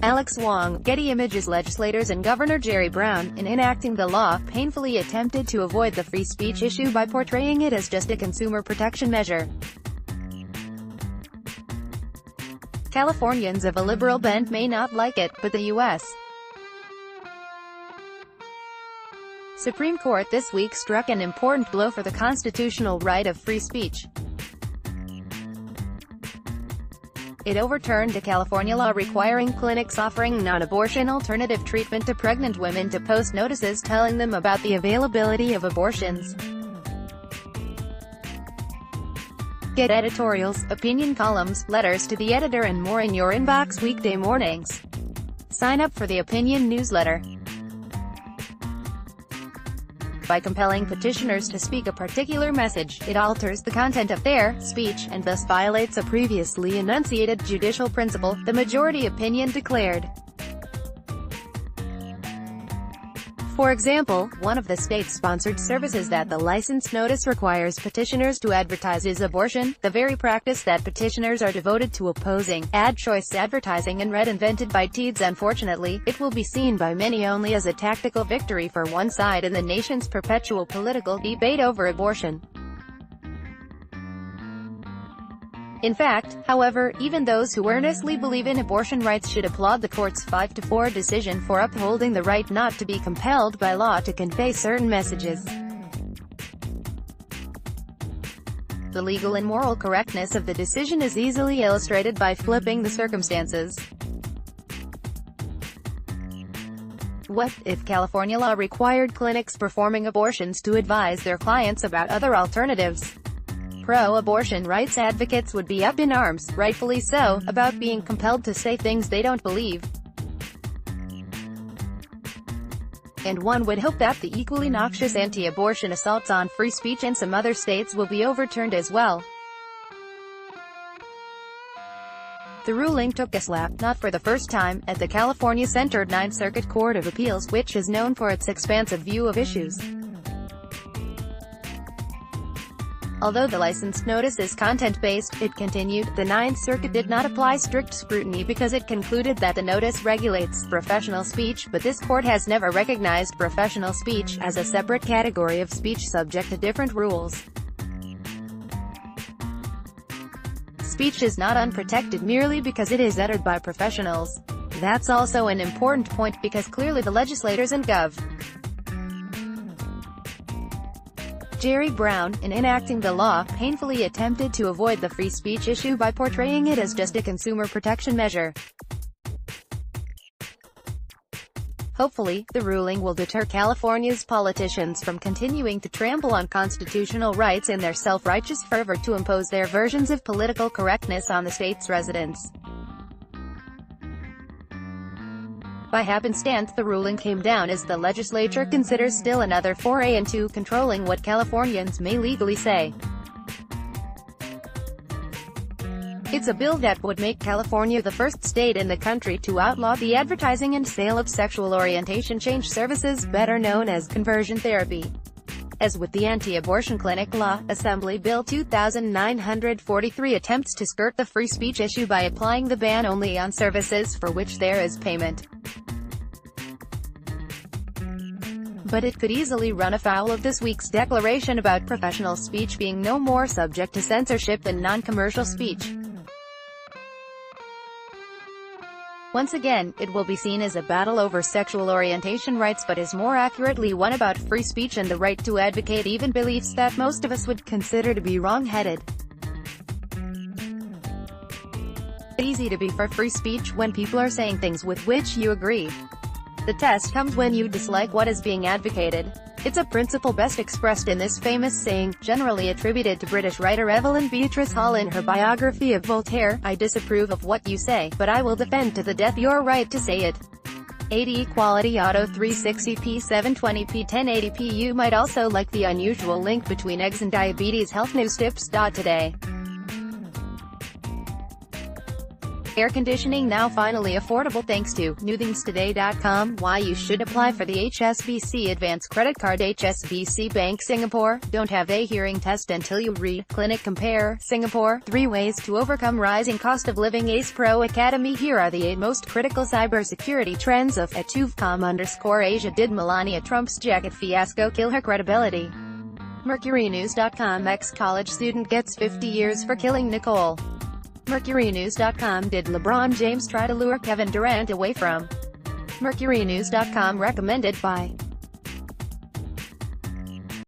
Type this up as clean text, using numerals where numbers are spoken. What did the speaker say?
Alex Wong, Getty Images. Legislators and Governor Jerry Brown, in enacting the law, painfully attempted to avoid the free speech issue by portraying it as just a consumer protection measure. Californians of a liberal bent may not like it, but the U.S. Supreme Court this week struck an important blow for the constitutional right of free speech. It overturned a California law requiring clinics offering non-abortion alternative treatment to pregnant women to post notices telling them about the availability of abortions. Get editorials, opinion columns, letters to the editor and more in your inbox weekday mornings. Sign up for the Opinion newsletter. By compelling petitioners to speak a particular message, it alters the content of their speech, and thus violates a previously enunciated judicial principle, the majority opinion declared. For example, one of the state-sponsored services that the license notice requires petitioners to advertise is abortion, the very practice that petitioners are devoted to opposing. Ad choice advertising and invented by Teeds. Unfortunately, it will be seen by many only as a tactical victory for one side in the nation's perpetual political debate over abortion. In fact, however, even those who earnestly believe in abortion rights should applaud the court's 5-4 decision for upholding the right not to be compelled by law to convey certain messages. The legal and moral correctness of the decision is easily illustrated by flipping the circumstances. What if California law required clinics performing abortions to advise their clients about other alternatives? Pro-abortion rights advocates would be up in arms, rightfully so, about being compelled to say things they don't believe. And one would hope that the equally noxious anti-abortion assaults on free speech in some other states will be overturned as well. The ruling took a slap, not for the first time, at the California-centered Ninth Circuit Court of Appeals, which is known for its expansive view of issues. Although the license notice is content-based, it continued, the Ninth Circuit did not apply strict scrutiny because it concluded that the notice regulates professional speech, but this court has never recognized professional speech as a separate category of speech subject to different rules. Speech is not unprotected merely because it is uttered by professionals. That's also an important point because clearly the legislators and Gov. Jerry Brown, in enacting the law, painfully attempted to avoid the free speech issue by portraying it as just a consumer protection measure. Hopefully, the ruling will deter California's politicians from continuing to trample on constitutional rights in their self-righteous fervor to impose their versions of political correctness on the state's residents. By happenstance, the ruling came down as the legislature considers still another foray into controlling what Californians may legally say. It's a bill that would make California the first state in the country to outlaw the advertising and sale of sexual orientation change services, better known as conversion therapy. As with the anti-abortion clinic law, Assembly Bill 2943 attempts to skirt the free speech issue by applying the ban only on services for which there is payment. But it could easily run afoul of this week's declaration about professional speech being no more subject to censorship than non-commercial speech. Once again, it will be seen as a battle over sexual orientation rights, but is more accurately one about free speech and the right to advocate even beliefs that most of us would consider to be wrong-headed. It's easy to be for free speech when people are saying things with which you agree. The test comes when you dislike what is being advocated. It's a principle best expressed in this famous saying, generally attributed to British writer Evelyn Beatrice Hall in her biography of Voltaire: "I disapprove of what you say, but I will defend to the death your right to say it." 80 Equality Auto 360p 720p 1080p. You might also like the unusual link between eggs and diabetes. Health news tips. Today. Air conditioning now finally affordable thanks to newthingstoday.com. Why you should apply for the HSBC Advanced Credit Card. HSBC Bank Singapore. Don't have a hearing test until you read. Clinic Compare Singapore. 3 ways to overcome rising cost of living. ACE Pro Academy. Here are the 8 most critical cybersecurity trends of @tuvcom_Asia. Did Melania Trump's jacket fiasco kill her credibility? MercuryNews.com. Ex-college student gets 50 years for killing Nicole. MercuryNews.com. Did LeBron James try to lure Kevin Durant away from? MercuryNews.com. Recommended by